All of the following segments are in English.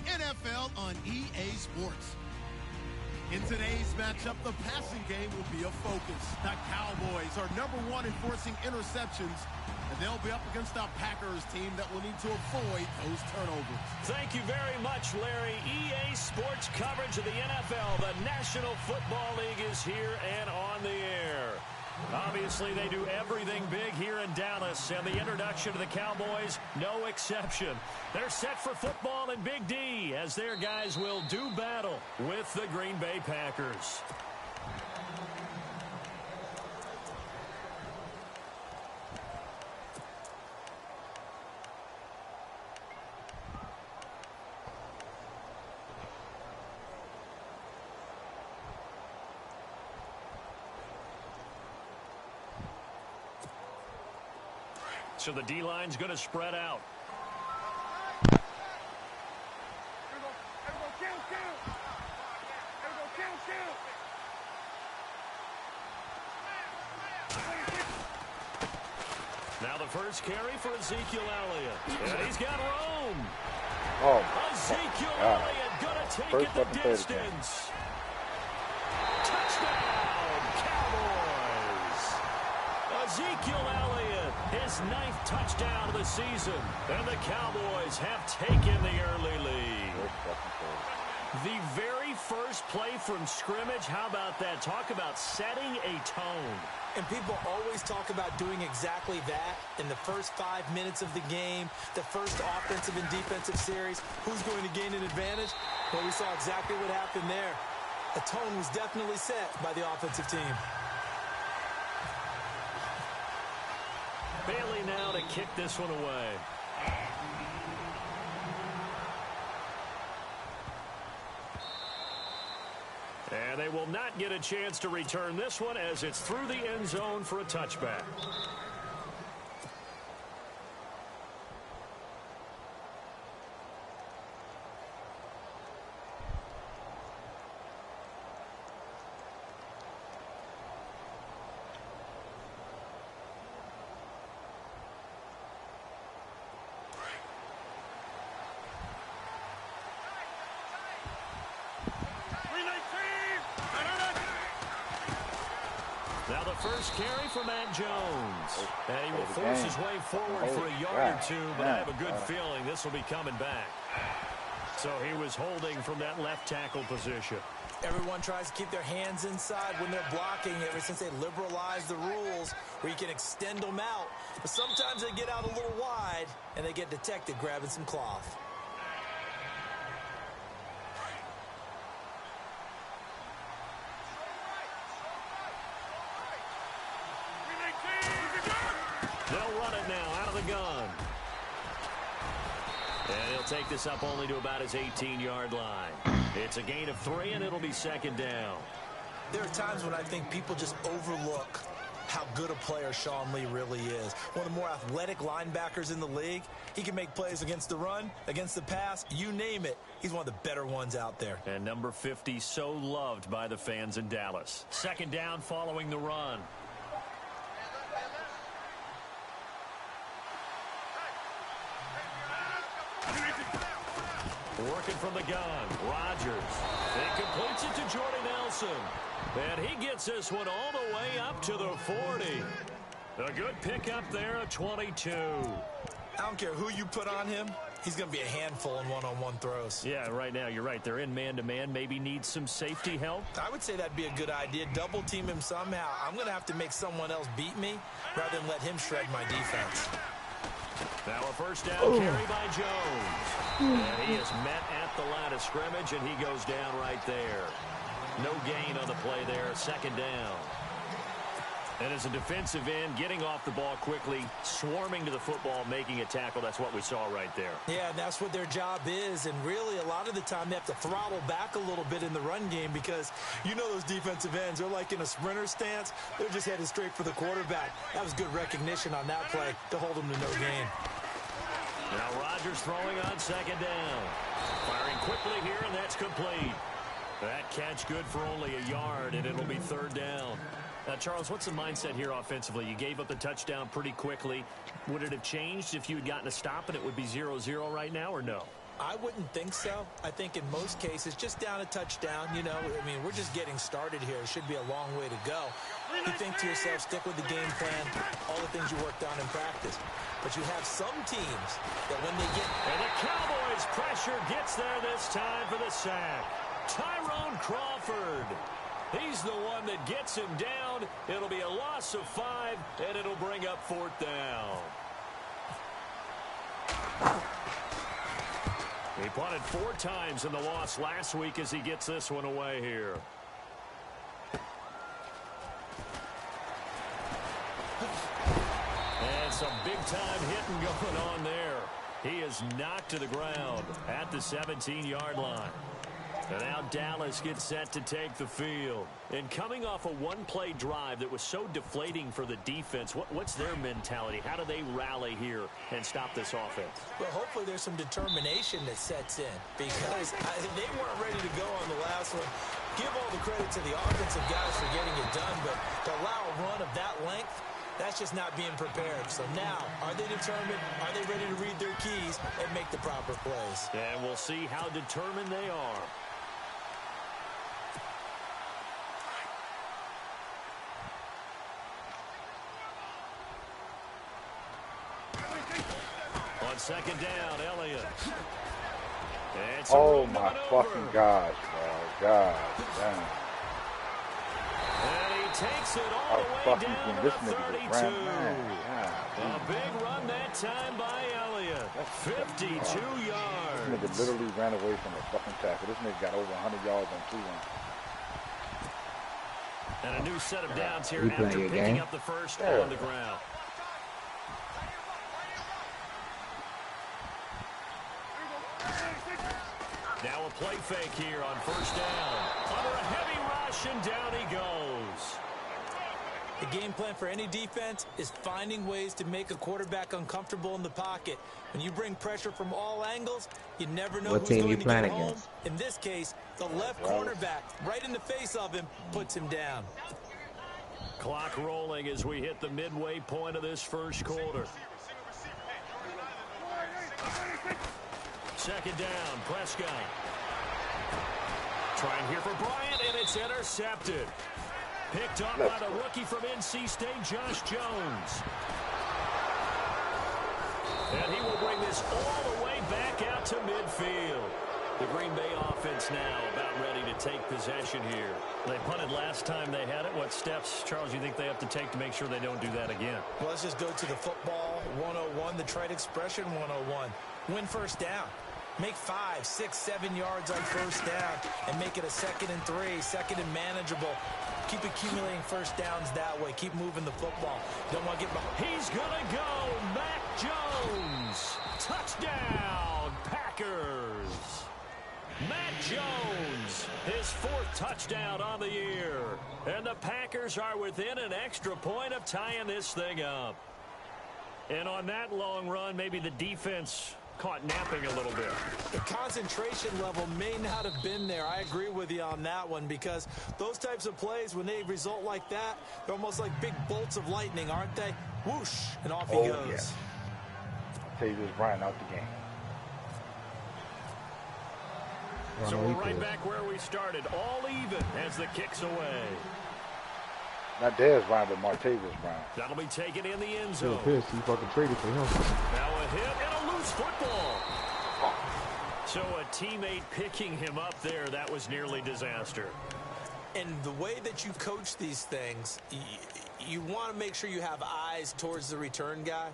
NFL on EA Sports. In today's matchup, the passing game will be a focus. The Cowboys are #1 in forcing interceptions, and they'll be up against a Packers team that will need to avoid those turnovers. Thank you very much, Larry. EA Sports coverage of the NFL. The National Football League is here and on the air. Obviously, they do everything big here in Dallas, and the introduction to the Cowboys, no exception. They're set for football in Big D as their guys will do battle with the Green Bay Packers. So the D-line's going to spread out. Now the first carry for Ezekiel Elliott. And he's got room. Oh, Ezekiel Elliott going to take it the distance. Touchdown, Cowboys. Ezekiel Elliott, his 9th touchdown of the season. And the Cowboys have taken the early lead. The very first play from scrimmage, how about that? Talk about setting a tone. And people always talk about doing exactly that in the first 5 minutes of the game, the first offensive and defensive series. Who's going to gain an advantage? Well, we saw exactly what happened there. A tone was definitely set by the offensive team. Bailey now to kick this one away. And they will not get a chance to return this one as it's through the end zone for a touchback. Now the first carry for Matt Jones. And he will force his way forward for a yard or two, but I have a good feeling this will be coming back. So he was holding from that left tackle position. Everyone tries to keep their hands inside when they're blocking ever since they liberalized the rules where you can extend them out. But sometimes they get out a little wide and they get detected grabbing some cloth. They'll run it now out of the gun. And he'll take this up only to about his 18-yard line. It's a gain of 3, and it'll be second down. There are times when I think people just overlook how good a player Sean Lee really is. One of the more athletic linebackers in the league. He can make plays against the run, against the pass, you name it. He's one of the better ones out there. And number 50 so loved by the fans in Dallas. Second down following the run. Working from the gun, Rodgers. He completes it to Jordy Nelson. And he gets this one all the way up to the 40. A good pickup there at 22. I don't care who you put on him. He's going to be a handful in one-on-one throws. Yeah, right now, you're right. They're in man-to-man. Maybe needs some safety help. I would say that'd be a good idea. Double team him somehow. I'm going to have to make someone else beat me rather than let him shred my defense. Now a first down carry by Jones. And he is met at the line of scrimmage, and he goes down right there. No gain on the play there, second down. And as a defensive end, getting off the ball quickly, swarming to the football, making a tackle, that's what we saw right there. Yeah, and that's what their job is. And really, a lot of the time, they have to throttle back a little bit in the run game because you know those defensive ends, they're like in a sprinter stance. They're just headed straight for the quarterback. That was good recognition on that play to hold them to no gain. Now Rodgers throwing on second down. Firing quickly here, and that's complete. That catch good for only a yard, and it'll be third down. Now, Charles, what's the mindset here offensively? You gave up the touchdown pretty quickly. Would it have changed if you had gotten a stop and it would be 0-0 right now, or no? I wouldn't think so. I think in most cases, just down a touchdown, you know, I mean, we're just getting started here. It should be a long way to go. You think to yourself, stick with the game plan, all the things you worked on in practice. But you have some teams that when they get... And the Cowboys' pressure gets there this time for the sack. Tyrone Crawford. He's the one that gets him down. It'll be a loss of 5, and it'll bring up 4th down. He punted 4 times in the loss last week as he gets this one away here. And some big-time hitting going on there. He is knocked to the ground at the 17-yard line. And now Dallas gets set to take the field. And coming off a one-play drive that was so deflating for the defense, what's their mentality? How do they rally here and stop this offense? Well, hopefully there's some determination that sets in because they weren't ready to go on the last one. Give all the credit to the offensive guys for getting it done, but to allow a run of that length, that's just not being prepared. So now, are they determined? Are they ready to read their keys and make the proper plays? And we'll see how determined they are. On 2nd down, Elliott. Oh my fucking gosh, bro. God damn. And he takes it all the way down to the 32. A big run that time by Elliott. 52 yards. This nigga literally ran away from the fucking tackle. This nigga got over 100 yards on 2 runs. And a new set of downs here after picking up the first on the ground. Now a play fake here on 1st down. Under a heavy rush, and down he goes. The game plan for any defense is finding ways to make a quarterback uncomfortable in the pocket. When you bring pressure from all angles, you never know who's going to get home. In this case, the left cornerback, right in the face of him, puts him down. Clock rolling as we hit the midway point of this first quarter. 2nd down, Prescott. Trying here for Bryant, and it's intercepted. Picked up by the rookie from NC State, Josh Jones. And he will bring this all the way back out to midfield. The Green Bay offense now about ready to take possession here. They punted last time they had it. What steps, Charles, you think they have to take to make sure they don't do that again? Well, let's just go to the football 101, the trade expression 101. Win 1st down. Make 5, 6, 7 yards on 1st down and make it a 2nd and 3, 2nd and manageable. Keep accumulating 1st downs that way. Keep moving the football. Don't want to get behind. He's going to go. Mac Jones. Touchdown, Packers. Mac Jones, his 4th touchdown on the year. And the Packers are within an extra point of tying this thing up. And on that long run, maybe the defense caught napping a little bit. The concentration level may not have been there. I agree with you on that one because those types of plays, when they result like that, they're almost like big bolts of lightning, aren't they? Whoosh, and off he goes. Yeah. Tavis Bryant out the game. So we're right back where we started, all even as the kick's away. Not Dez Bryant, but Martavis Bryant. That'll be taken in the end zone. Pissed. He fucking traded for him. Now a hit and a loose football. So a teammate picking him up there, that was nearly disaster. And the way that you coach these things, you want to make sure you have eyes towards the return guy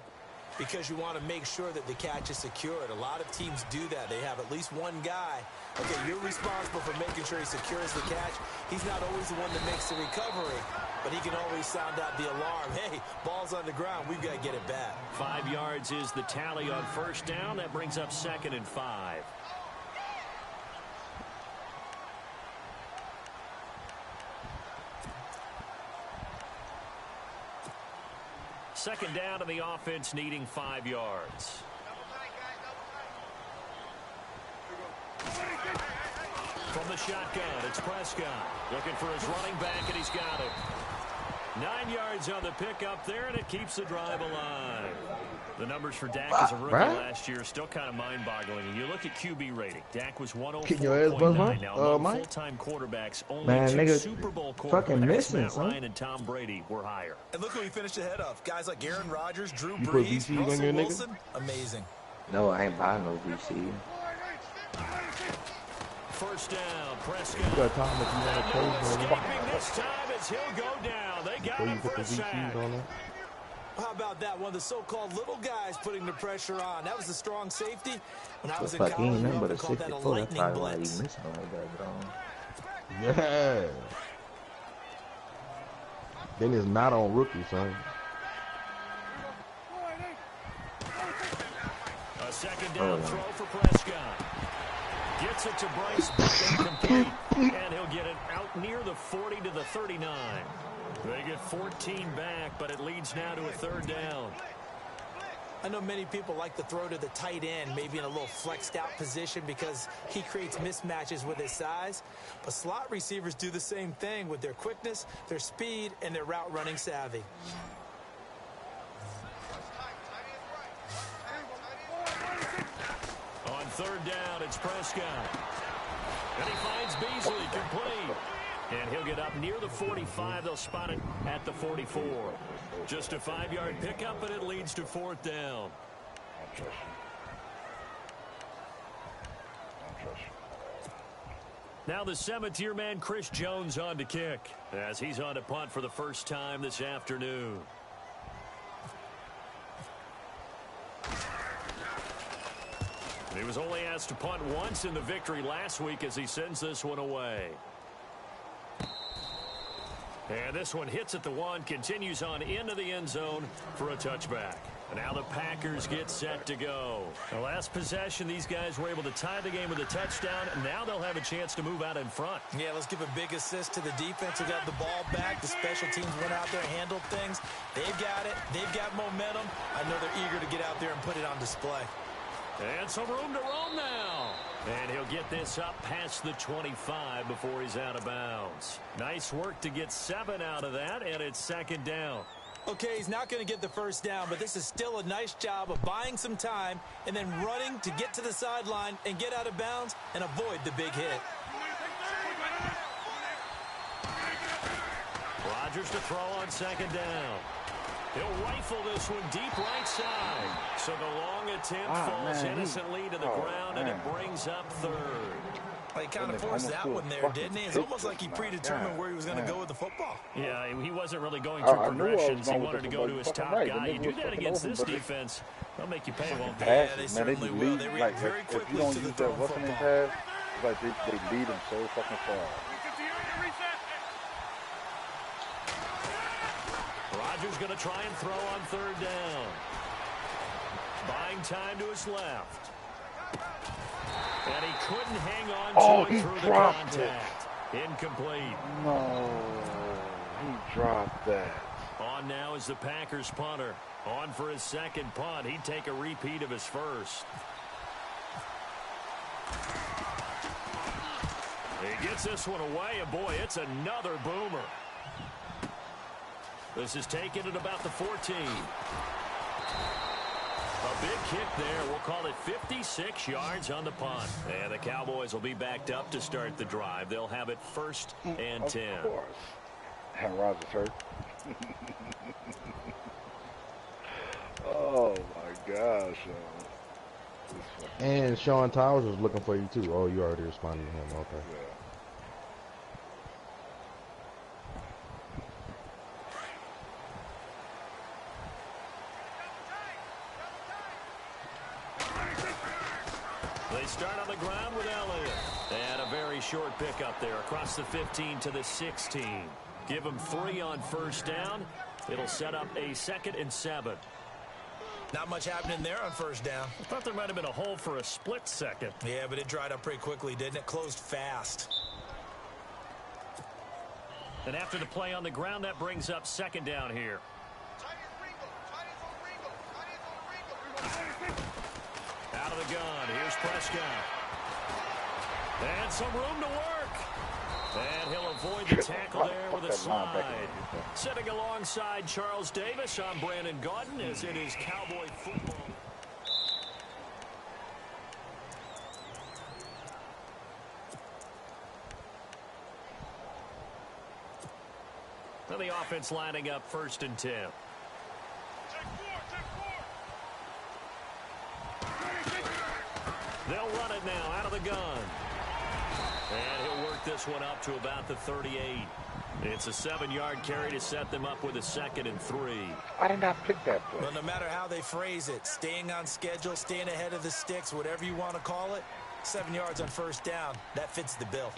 because you want to make sure that the catch is secured. A lot of teams do that. They have at least one guy. Okay, you're responsible for making sure he secures the catch. He's not always the one that makes the recovery, but he can always sound out the alarm. Hey, ball's on the ground. We've got to get it back. 5 yards is the tally on 1st down. That brings up 2nd and 5. Second down, and the offense needing 5 yards. From the shotgun, it's Prescott. Looking for his running back, and he's got it. 9 yards on the pickup there, and it keeps the drive alive. The numbers for Dak as a rookie last year are still kind of mind-boggling. You look at QB rating. Dak was 104.9. Now, among full-time quarterbacks, only two Super Bowl quarterbacks, Matt Ryan and Tom Brady, were higher. And look who he finished ahead of. Guys like Aaron Rodgers, Drew Brees, Russell Wilson. Amazing. No, I ain't buying no VC. First down, Prescott. You got time if you want to play. Escaping this time as he'll go down. They got him for a sack. How about that? One of the so-called little guys putting the pressure on. That was a strong safety. When I was in college, we would call that a lightning blitz. Yeah. Then it's not on rookie, son. A second down throw for Prescott. Gets it to Bryce, incomplete, and he'll get it out near the 40 to the 39. They get 14 back, but it leads now to a third down. I know many people like to throw to the tight end, maybe in a little flexed out position because he creates mismatches with his size. But slot receivers do the same thing with their quickness, their speed, and their route running savvy. On third down, it's Prescott. And he finds Beasley complete. And he'll get up near the 45. They'll spot it at the 44. Just a 5-yard pickup, and it leads to fourth down. Now the 7th-year man, Chris Jones, on to kick, as he's on to punt for the first time this afternoon. He was only asked to punt once in the victory last week as he sends this one away. And this one hits at the 1, continues on into the end zone for a touchback. And now the Packers get set to go. The last possession, these guys were able to tie the game with a touchdown, and now they'll have a chance to move out in front. Yeah, let's give a big assist to the defense who got the ball back. The special teams went out there and handled things. They've got it. They've got momentum. I know they're eager to get out there and put it on display. And some room to roam now. And he'll get this up past the 25 before he's out of bounds. Nice work to get 7 out of that, and it's second down. Okay, he's not going to get the first down, but this is still a nice job of buying some time and then running to get to the sideline and get out of bounds and avoid the big hit. Rodgers to throw on second down. He'll rifle this one deep right side. So the long attempt falls innocently to the ground, and it brings up third. Well, he kind of forced that one there, didn't he? It's almost like he predetermined where he was going to go with the football. Yeah, he wasn't really going through progressions. He wanted to go to his top guy. You do that against this defense, they'll make you pay, won't they? Yeah, they certainly will. They react very quickly to the throw football. It's like they lead him so fucking far. Rodgers going to try and throw on third down. Buying time to his left. And he couldn't hang on to it through the contact. Incomplete. No, he dropped that. On now is the Packers punter. On for his second punt. He'd take a repeat of his first. He gets this one away, and boy, it's another boomer. This is taken at about the 14. A big kick there. We'll call it 56 yards on the punt. And the Cowboys will be backed up to start the drive. They'll have it first and 10. Of course. And Rodgers hurt. Oh, my gosh. And Sean Towers was looking for you, too. Oh, you already responded to him. Okay. Yeah. They start on the ground with Elliott. And a very short pickup there across the 15 to the 16. Give them 3 on first down. It'll set up a 2nd and 7. Not much happening there on first down. I thought there might have been a hole for a split second. Yeah, but it dried up pretty quickly, didn't it? Closed fast. And after the play on the ground, that brings up second down here. Out of the gun, here's Prescott. And some room to work. And he'll avoid the tackle there with a slide. Sitting alongside Charles Davis, I'm Brandon Gaudin, as it is Cowboy football. And the offense lining up 1st and 10. They'll run it now out of the gun. And he'll work this one up to about the 38. It's a 7-yard carry to set them up with a 2nd and 3. I did not pick that play. Well, no matter how they phrase it, staying on schedule, staying ahead of the sticks, whatever you want to call it, 7 yards on 1st down, that fits the bill.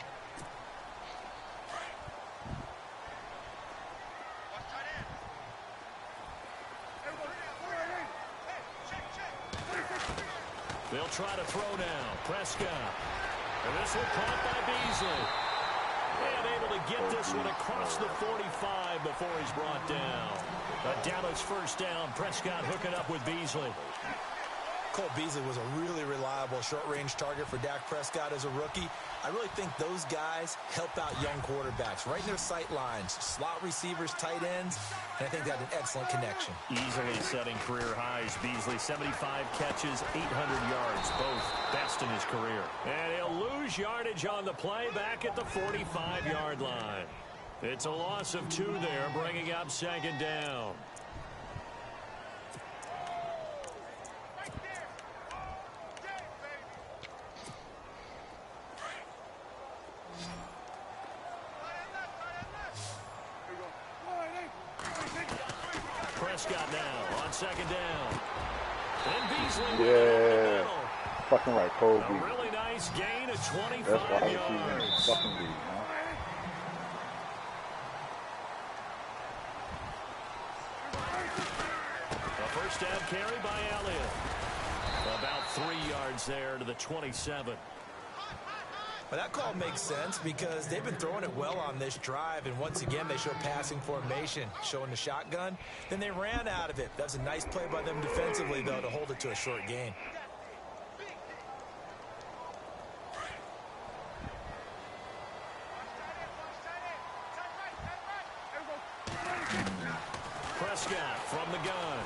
They'll try to throw now. Prescott. And this one caught by Beasley. And able to get this one across the 45 before he's brought down. A Dallas 1st down. Prescott hooking up with Beasley. Cole Beasley was a really reliable short-range target for Dak Prescott as a rookie. I really think those guys help out young quarterbacks right in their sight lines, slot receivers, tight ends, and I think that's an excellent connection. Easily setting career highs. Beasley, 75 catches, 800 yards, both best in his career. And he'll lose yardage on the play back at the 45-yard line. It's a loss of 2 there, bringing up 2nd down. Prescott now on 2nd down. And Beasley. Yeah. Fucking right, Cole A really nice gain of 25 That's why I yards. fucking lead, huh? A 1st down carry by Elliott. About 3 yards there to the 27. Well, that call makes sense because they've been throwing it well on this drive, and once again they show passing formation, showing the shotgun. Then they ran out of it. That's a nice play by them defensively, though, to hold it to a short gain. Prescott from the gun.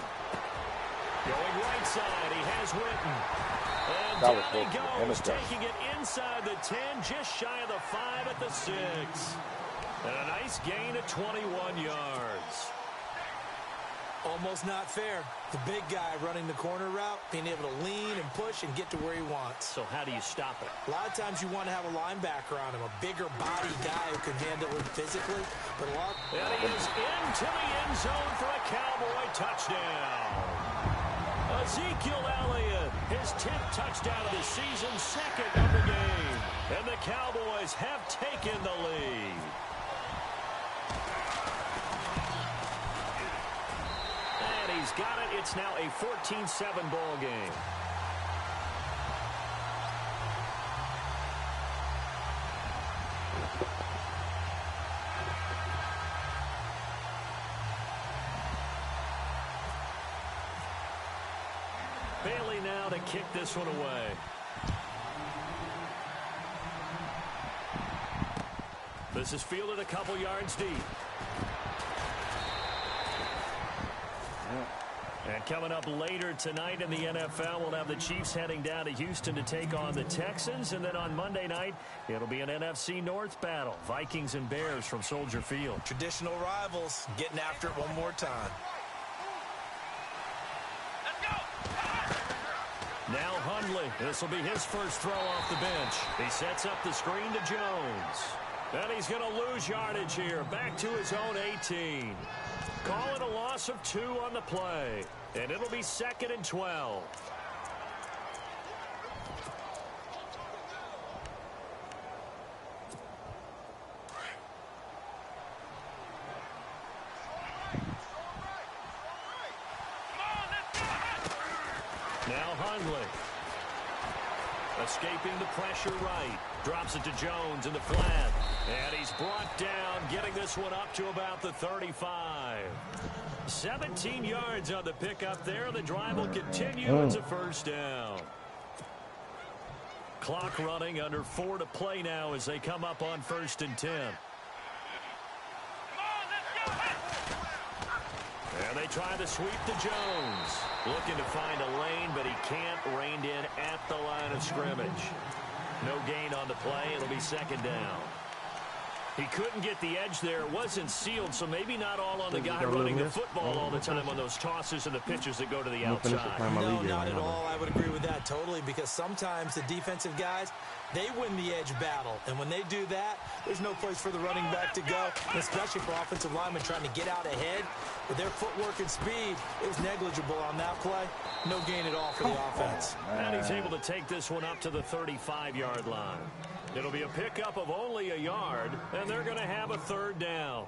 Going right side, he has Witten. And down he goes, taking it inside the 10, just shy of the 5 at the 6. And a nice gain of 21 yards. Almost not fair. The big guy running the corner route, being able to lean and push and get to where he wants. So how do you stop it? A lot of times you want to have a linebacker on him, a bigger body guy who can handle it physically. But a lot. And he is into the end zone for a Cowboy touchdown. Ezekiel Elliott, his 10th touchdown of the season, 2nd of the game. And the Cowboys have taken the lead. And he's got it. It's now a 14-7 ball game. Bailey now to kick this one away. This is fielded a couple yards deep. And coming up later tonight in the NFL, we'll have the Chiefs heading down to Houston to take on the Texans. And then on Monday night, it'll be an NFC North battle. Vikings and Bears from Soldier Field. Traditional rivals getting after it one more time. Now Hundley. This will be his first throw off the bench. He sets up the screen to Jones. And he's going to lose yardage here. Back to his own 18. Call it a loss of 2 on the play. And it'll be 2nd and 12. Now Hundley. Escaping the pressure right. Drops it to Jones in the flat. And he's brought down, getting this one up to about the 35. 17 yards on the pickup there. The drive will continue. It's a 1st down. Clock running, under 4 to play now as they come up on 1st and 10. And they try to sweep to Jones. Looking to find a lane, but he can't. Reined in at the line of scrimmage. No gain on the play. It'll be 2nd down. He couldn't get the edge there. It wasn't sealed, so maybe not all on the guy running the football all the time on those tosses and the pitches that go to the outside. No, not at all. I would agree with that totally, because sometimes the defensive guys, they win the edge battle. And when they do that, there's no place for the running back to go, especially for offensive linemen trying to get out ahead. With their footwork and speed, it was negligible on that play. No gain at all for the offense. And he's able to take this one up to the 35-yard line. It'll be a pickup of only a yard, and they're going to have a 3rd down.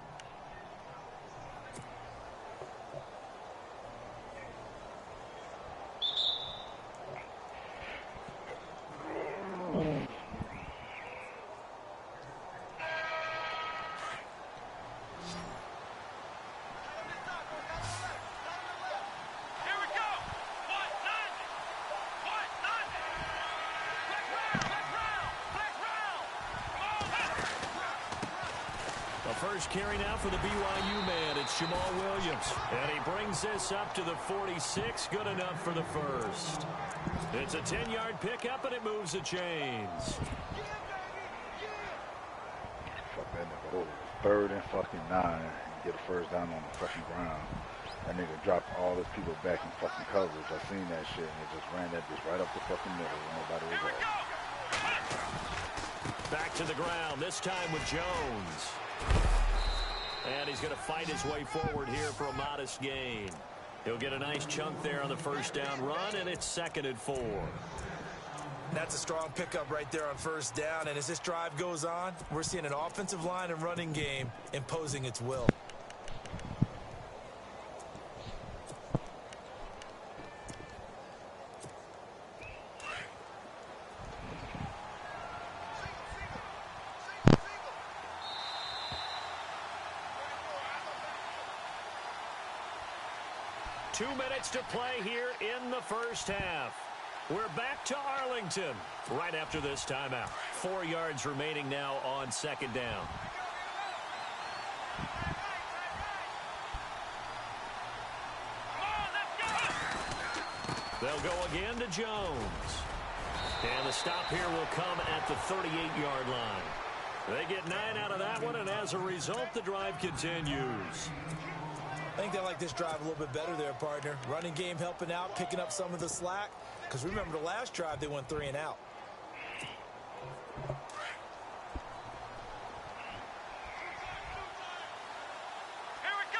First carry now for the BYU man. It's Jamal Williams. And he brings this up to the 46. Good enough for the first. It's a 10-yard pickup, and it moves the chains. Fuck that nigga. 3rd and fucking 9. Get a 1st down on the fucking ground. That nigga dropped all his people back in fucking coverage. I seen that shit, and it just ran that bitch right up the fucking middle when nobody was there. Back to the ground, this time with Jones. And he's going to fight his way forward here for a modest gain. He'll get a nice chunk there on the 1st down run, and it's 2nd and 4. That's a strong pickup right there on 1st down. And as this drive goes on, we're seeing an offensive line and running game imposing its will. Two minutes to play here in the 1st half. We're back to Arlington right after this timeout. 4 yards remaining now on 2nd down. They'll go again to Jones. And the stop here will come at the 38-yard line. They get 9 out of that one, and as a result, the drive continues. I think they like this drive a little bit better there, partner. Running game helping out, picking up some of the slack. Because remember, the last drive, they went 3 and out. Here we go.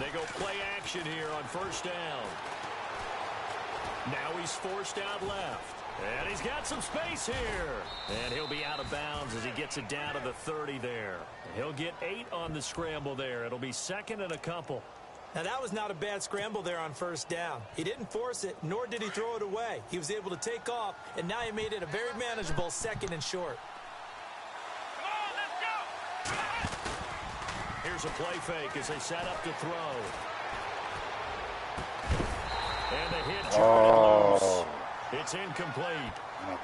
They go play action here on 1st down. Now he's forced out left. And he's got some space here. And he'll be out of bounds as he gets it down to the 30 there. He'll get 8 on the scramble there. It'll be 2nd and a couple. Now, that was not a bad scramble there on 1st down. He didn't force it, nor did he throw it away. He was able to take off, and now he made it a very manageable 2nd and short. Come on, let's go. Here's a play fake as they set up to throw. And the hit turned loose. It's incomplete. One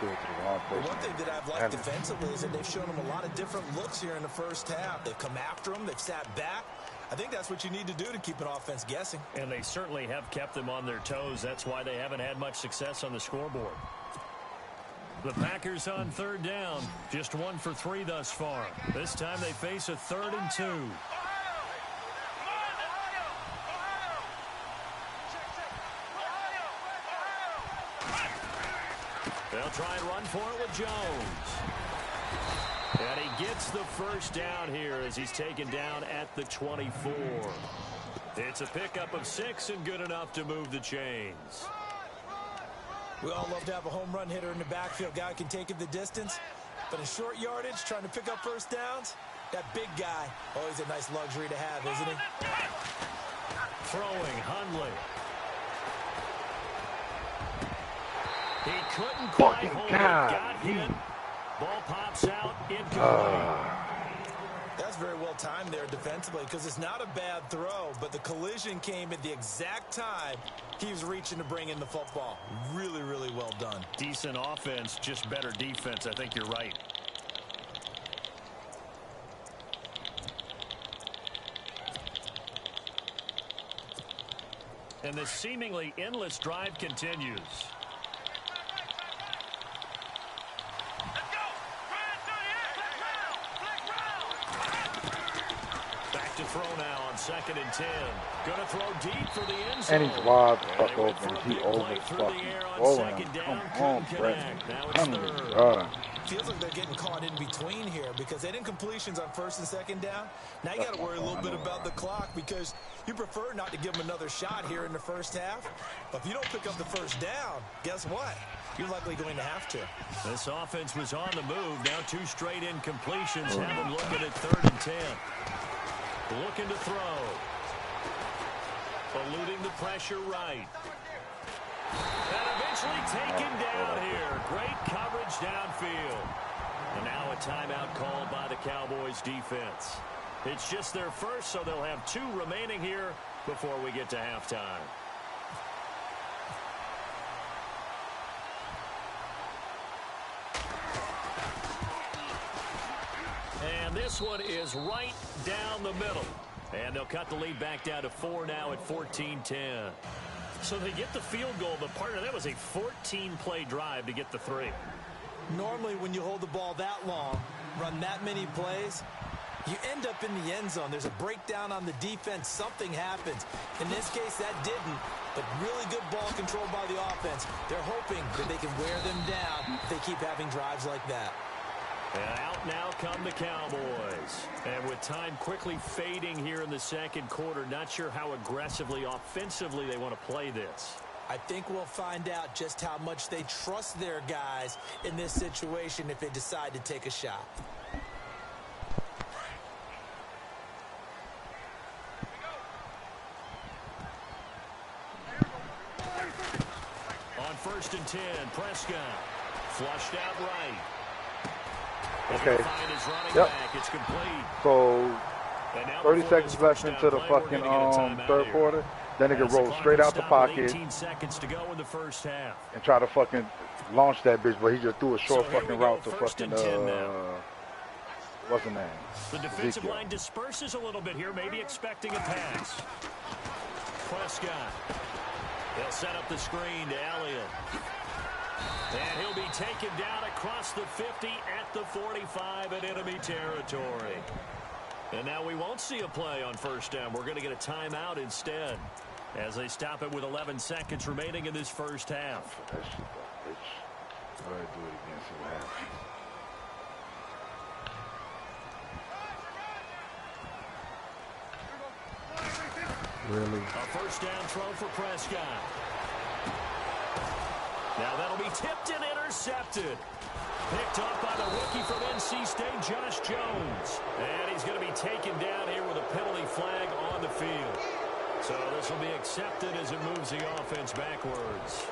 thing that I've liked defensively is that they've shown him a lot of different looks here in the 1st half. They've come after him. They've sat back. I think that's what you need to do to keep an offense guessing. And they certainly have kept them on their toes. That's why they haven't had much success on the scoreboard. The Packers on 3rd down. Just 1 for 3 thus far. This time they face a 3rd and 2. They'll try and run for it with Jones. And he gets the 1st down here as he's taken down at the 24. It's a pickup of 6 and good enough to move the chains. We all love to have a home run hitter in the backfield. Guy can take it the distance. But in short yardage, trying to pick up 1st downs, that big guy, always a nice luxury to have, isn't he? Throwing, Hundley. He couldn't quite hold it. Got hit. Ball pops out, incomplete. That's very well timed there defensively because it's not a bad throw, but the collision came at the exact time he was reaching to bring in the football. Really, really well done. Decent offense, just better defense. I think you're right. And this seemingly endless drive continues. Back to throw now on 2nd and 10. Going to throw deep for the end zone. And he's wide the fuck open. He over fucking rolling. Come on, Brett. Come on. Feels like they're getting caught in between here because they didn't completions on 1st and 2nd down. Now you got to worry a little bit about the clock because you prefer not to give them another shot here in the first half. But if you don't pick up the first down, guess what? You're likely going to have to. This offense was on the move. Now 2 straight incompletions. Have them looking at 3rd and 10. Looking to throw. Eluding the pressure right. And eventually taken down here. Great coverage downfield. And now a timeout called by the Cowboys defense. It's just their first, so they'll have 2 remaining here before we get to halftime. And this one is right down the middle. And they'll cut the lead back down to 4 now at 14-10. So they get the field goal, but partner, that was a 14-play drive to get the 3. Normally when you hold the ball that long, run that many plays, you end up in the end zone. There's a breakdown on the defense. Something happens. In this case, that didn't. But really good ball control by the offense. They're hoping that they can wear them down if they keep having drives like that. And out now come the Cowboys. And with time quickly fading here in the 2nd quarter, not sure how aggressively, offensively they want to play this. I think we'll find out just how much they trust their guys in this situation if they decide to take a shot. On 1st and 10, Prescott flushed out right. Okay. Yep. It's complete. So 30 seconds left into the fucking 3rd quarter. Then they can roll straight out the pocket 18 seconds to go in the first half. and try to fucking launch that bitch, but he just threw a short fucking route to fucking what's the name? The defensive line disperses a little bit here, maybe expecting a pass. Prescott. They'll set up the screen to Elliott. And he'll be taken down across the 50 at the 45 in enemy territory. And now we won't see a play on 1st down. We're going to get a timeout instead as they stop it with 11 seconds remaining in this first half. That shit, bitch. Go ahead, do it again, see what happens. Really? A 1st down throw for Prescott. Now that'll be tipped and intercepted. Picked up by the rookie from NC State, Josh Jones. And he's going to be taken down here with a penalty flag on the field. So this will be accepted as it moves the offense backwards.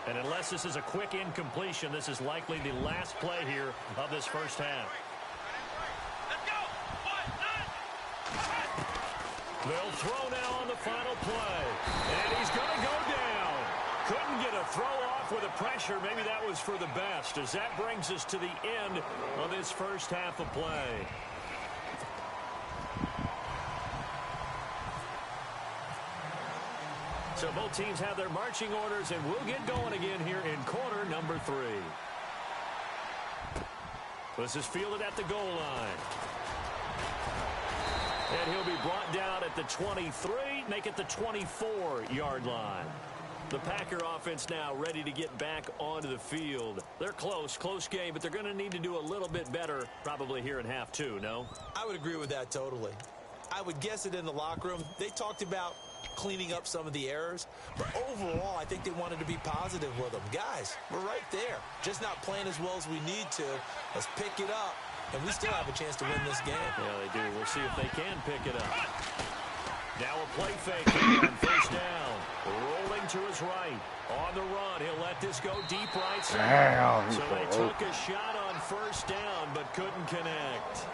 And unless this is a quick incompletion, this is likely the last play here of this first half. They'll throw now on the final play. And he's going to go down. Couldn't get a throw off with the pressure. Maybe that was for the best, as that brings us to the end of this first half of play. So both teams have their marching orders, and we'll get going again here in quarter number 3. This is fielded at the goal line. And he'll be brought down at the 23, make it the 24-yard line. The Packer offense now ready to get back onto the field. They're close game, but they're going to need to do a little bit better probably here in half 2, no? I would agree with that totally. I would guess it in the locker room. They talked about cleaning up some of the errors, but overall I think they wanted to be positive with them. Guys, we're right there, just not playing as well as we need to. Let's pick it up, and we still have a chance to win this game. Yeah, they do. We'll see if they can pick it up. Now a play fake here on first down. Rolling to his right. On the run, he'll let this go deep right side. So they took a shot on first down, but couldn't connect.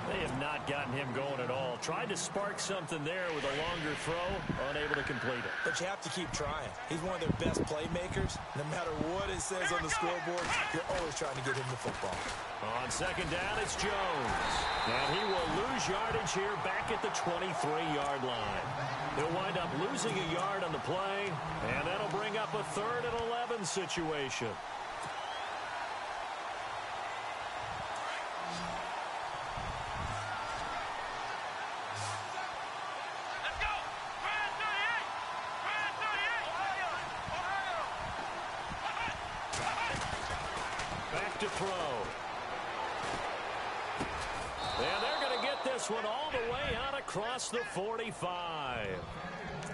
They have not gotten him going at all. Tried to spark something there with a longer throw, unable to complete it. But you have to keep trying. He's one of their best playmakers. No matter what it says on the scoreboard, you're always trying to get him the football. On second down, it's Jones. And he will lose yardage here back at the 23-yard line. He'll wind up losing a yard on the play, and that'll bring up a 3rd and 11 situation. To throw. And they're going to get this one all the way out across the 45.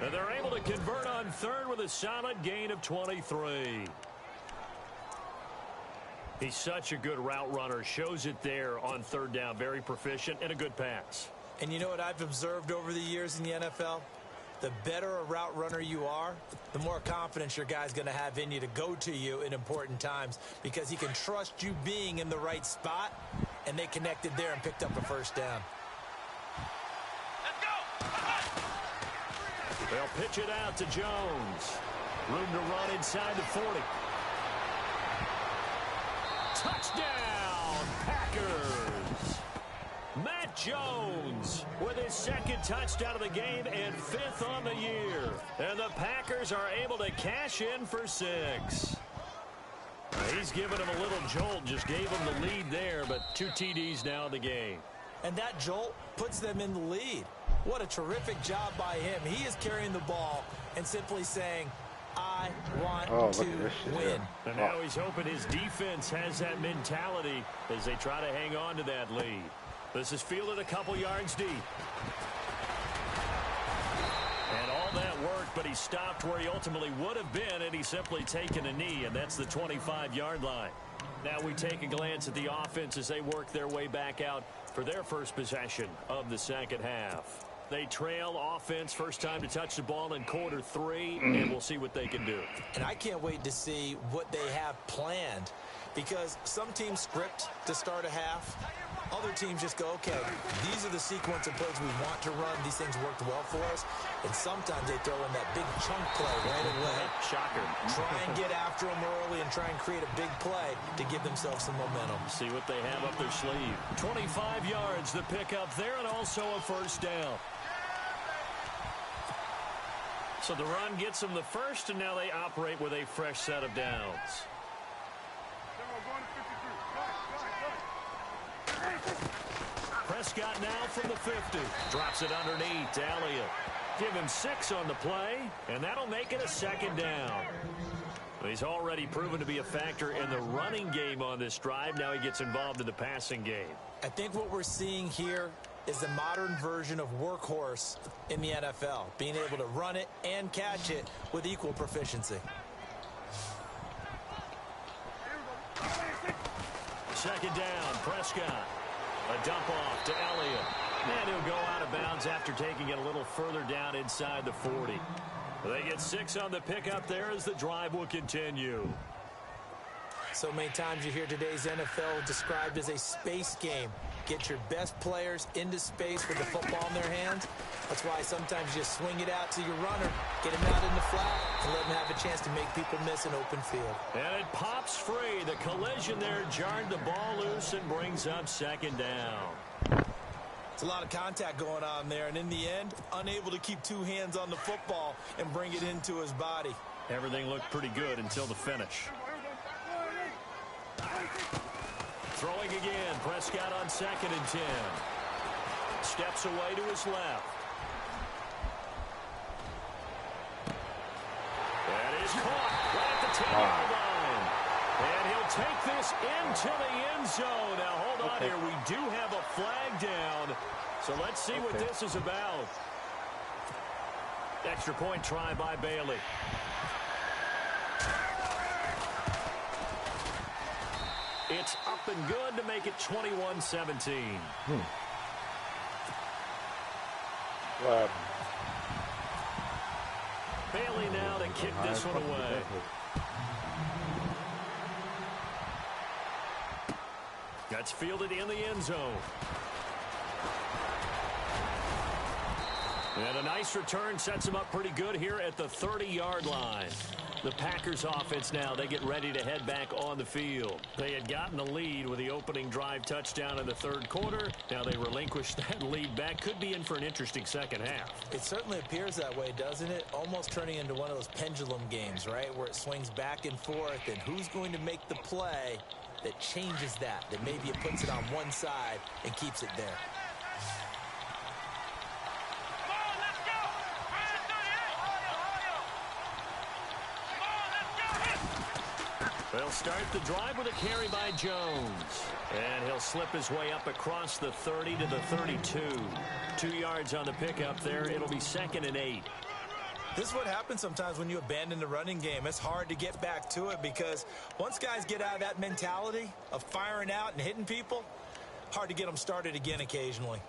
And they're able to convert on 3rd with a solid gain of 23. He's such a good route runner. Shows it there on 3rd down. Very proficient and a good pass. And you know what I've observed over the years in the NFL? The better a route runner you are, the more confidence your guy's going to have in you to go to you in important times because he can trust you being in the right spot, and they connected there and picked up a first down. Let's go! They'll pitch it out to Jones. Room to run inside the 40. Touchdown, Packers! Matt Jones with his 2nd touchdown of the game and 5th on the year. And the Packers are able to cash in for 6. He's given him a little jolt, just gave him the lead there, but 2 TDs now in the game. And that jolt puts them in the lead. What a terrific job by him. He is carrying the ball and simply saying, I want to win. And now he's hoping his defense has that mentality as they try to hang on to that lead. This is fielded a couple yards deep. And all that worked, but he stopped where he ultimately would have been, and he's simply taken a knee, and that's the 25-yard line. Now we take a glance at the offense as they work their way back out for their first possession of the second half. They trail offense, first time to touch the ball in quarter 3, and we'll see what they can do. And I can't wait to see what they have planned because some teams script to start a half. Other teams just go, okay, these are the sequence of plays we want to run. These things worked well for us. And sometimes they throw in that big chunk play right away. Shocker. Try and get after them early and try and create a big play to give themselves some momentum. See what they have up their sleeve. 25 yards to pick up there and also a first down. So the run gets them the first, and now they operate with a fresh set of downs. Prescott now from the 50. Drops it underneath to Elliott. Give him 6 on the play, and that'll make it a 2nd down. He's already proven to be a factor in the running game on this drive. Now he gets involved in the passing game. I think what we're seeing here is the modern version of workhorse in the NFL, being able to run it and catch it with equal proficiency. Second down, Prescott. A dump off to Elliott. And he'll go out of bounds after taking it a little further down inside the 40. They get 6 on the pickup there as the drive will continue. So many times you hear today's NFL described as a space game. Get your best players into space with the football in their hands. That's why sometimes you just swing it out to your runner, get him out in the flat, and let him have a chance to make people miss an open field. And it pops free. The collision there jarred the ball loose and brings up 2nd down. It's a lot of contact going on there, and in the end, unable to keep 2 hands on the football and bring it into his body. Everything looked pretty good until the finish. Throwing again, Prescott on 2nd and 10. Steps away to his left. That is caught right at the 10-yard line. And he'll take this into the end zone. Now, hold on here. We do have a flag down. So let's see what this is about. Extra point try by Bailey. It's up and good to make it 21-17. What happened? Bailey now to kick this one away. That's fielded in the end zone. And a nice return sets him up pretty good here at the 30-yard line. The Packers offense now, they get ready to head back on the field. They had gotten the lead with the opening drive touchdown in the third quarter. Now they relinquish that lead back. Could be in for an interesting second half. It certainly appears that way, doesn't it? Almost turning into one of those pendulum games, right? Where it swings back and forth, and who's going to make the play that changes that maybe it puts it on one side and keeps it there. They'll start the drive with a carry by Jones. And he'll slip his way up across the 30 to the 32. 2 yards on the pickup there. It'll be 2nd and 8. This is what happens sometimes when you abandon the running game. It's hard to get back to it because once guys get out of that mentality of firing out and hitting people, hard to get them started again occasionally.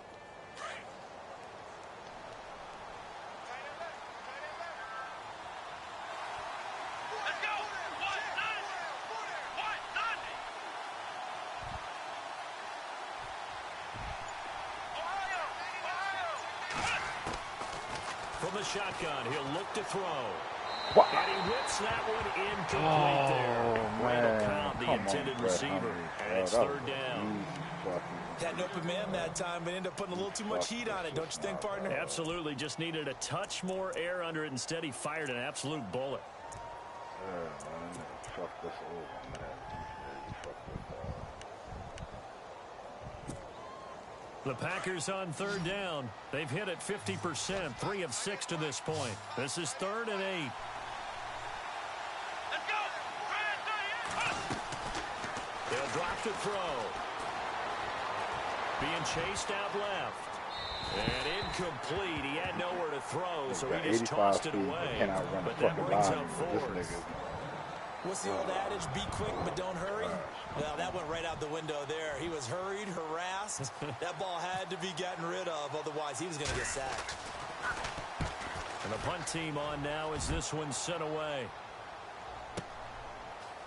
From the shotgun, he'll look to throw. What? And he whips that one incomplete there. Randall Cobb, the intended receiver. And it's 3rd down. Had an open man that time, but ended up putting a little too much heat on it, don't you think, partner? Absolutely. Just needed a touch more air under it. Instead, he fired an absolute bullet. Yeah, man. Fuck this over, man. The Packers on 3rd down. They've hit it 50%, 3 of 6 to this point. This is 3rd and 8. Let's go! They'll drop to throw. Being chased out left. And incomplete. He had nowhere to throw, so he just tossed it away. But that brings up 4th. What's the old adage? Be quick, but don't hurry. Well, that went right out the window there. He was hurried, harassed. That ball had to be gotten rid of, otherwise he was going to get sacked. And the punt team on now as this one's sent away.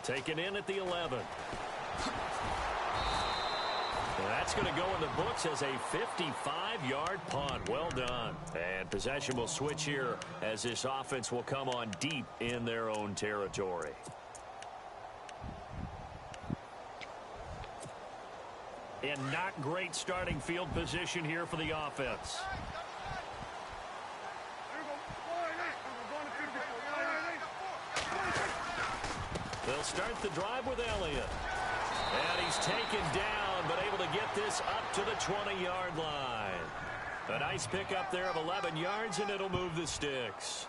Taken in at the 11. And that's going to go in the books as a 55-yard punt. Well done. And possession will switch here as this offense will come on deep in their own territory. And not great starting field position here for the offense. They'll start the drive with Elliott. And he's taken down, but able to get this up to the 20-yard line. A nice pickup there of 11 yards, and it'll move the sticks.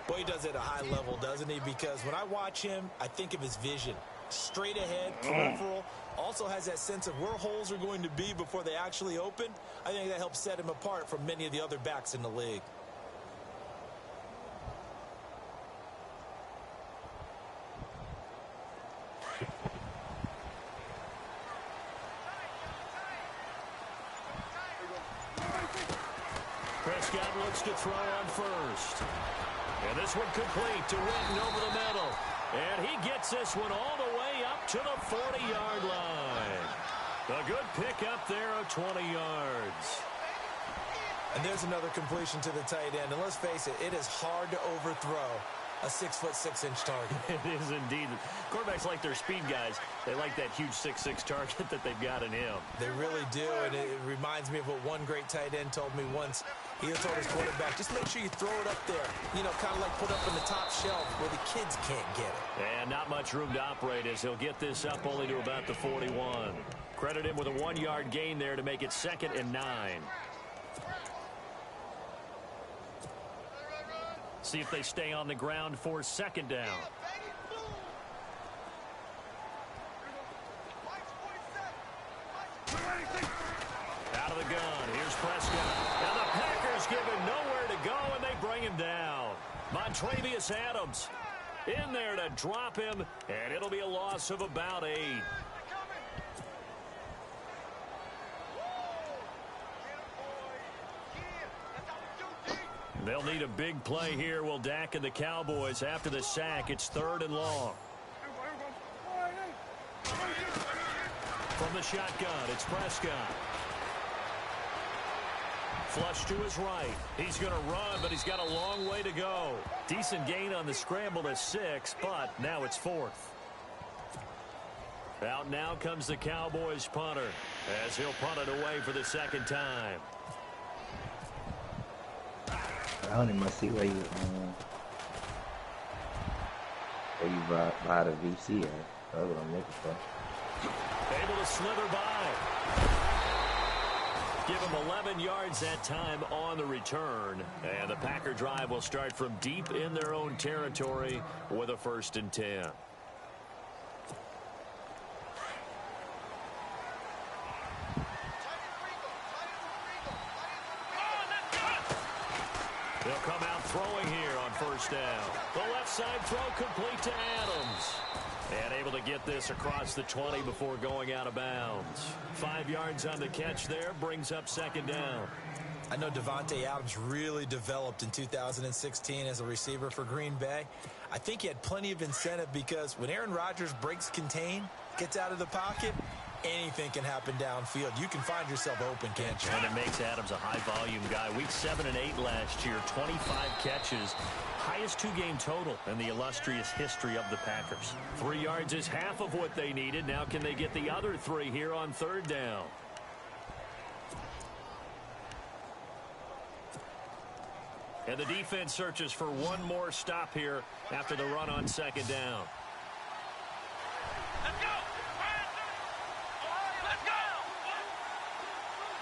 Boy, he does it at a high level, doesn't he? Because when I watch him, I think of his vision. Straight ahead, peripheral. Also has that sense of where holes are going to be before they actually open. I think that helps set him apart from many of the other backs in the league. Prescott looks to throw on first. And this one complete to Witten over the middle. And he gets this one all the way up to the 40-yard line. A good pickup there of 20 yards. And there's another completion to the tight end. And let's face it, it is hard to overthrow a 6'6" target. It is indeed. Quarterbacks like their speed guys. They like that huge 6'6" target that they've got in him. They really do, and it reminds me of what one great tight end told me once. He told his quarterback, just make sure you throw it up there. You know, kind of like put up in the top shelf where the kids can't get it. And not much room to operate as he'll get this up only to about the 41. Credit him with a 1-yard gain there to make it 2nd and 9. See if they stay on the ground for 2nd down. Out of the gun. Here's Prescott. And the Packers give him nowhere to go, and they bring him down. Montravius Adams in there to drop him, and it'll be a loss of about 8. They'll need a big play here. Will Dak and the Cowboys after the sack. It's 3rd and long. From the shotgun, it's Prescott. Flush to his right. He's going to run, but he's got a long way to go. Decent gain on the scramble to 6, but now it's 4th. Out now comes the Cowboys punter as he'll punt it away for the 2nd time. I don't even see where you buy the VC at. That's what I'm looking for. Able to slither by. Give him 11 yards that time on the return. And the Packer drive will start from deep in their own territory with a 1st and 10. They'll come out throwing here on 1st down. The left side throw complete to Adams. And able to get this across the 20 before going out of bounds. 5 yards on the catch there, brings up 2nd down. I know Devontae Adams really developed in 2016 as a receiver for Green Bay. I think he had plenty of incentive because when Aaron Rodgers breaks contain, gets out of the pocket, anything can happen downfield. You can find yourself open, can't you? And it makes Adams a high-volume guy. Week 7 and 8 last year, 25 catches. Highest 2-game total in the illustrious history of the Packers. 3 yards is half of what they needed. Now can they get the other 3 here on 3rd down? And the defense searches for one more stop here after the run on 2nd down. Let's go! Let's go!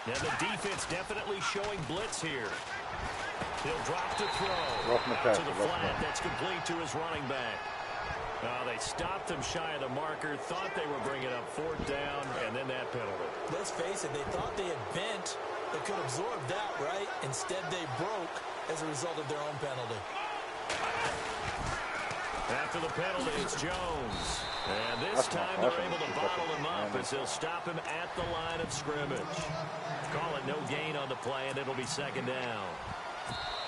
And the defense definitely showing blitz here. He'll drop to throw. Out to the flat. That's complete to his running back. They stopped him shy of the marker. Thought they were bringing up 4th down, and then that penalty. Let's face it, they thought they had bent. They could absorb that, right? Instead, they broke as a result of their own penalty. After the penalty, it's Jones. And this time they're able to bottle him up as they'll stop him at the line of scrimmage. Call it no gain on the play, and it'll be 2nd down.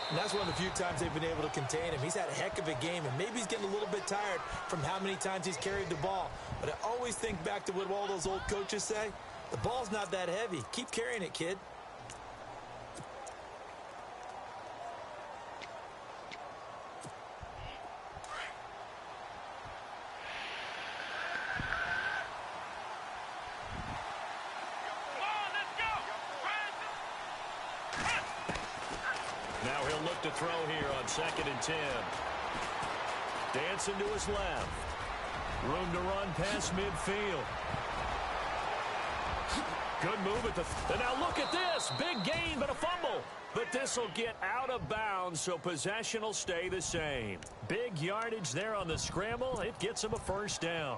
And that's one of the few times they've been able to contain him. He's had a heck of a game, and maybe he's getting a little bit tired from how many times he's carried the ball. But I always think back to what all those old coaches say. The ball's not that heavy. Keep carrying it, kid. Now he'll look to throw here on 2nd and 10. Dancing to his left. Room to run past midfield. Good move at the... And now look at this. Big gain, but a fumble. But this will get out of bounds, so possession will stay the same. Big yardage there on the scramble. It gets him a 1st down.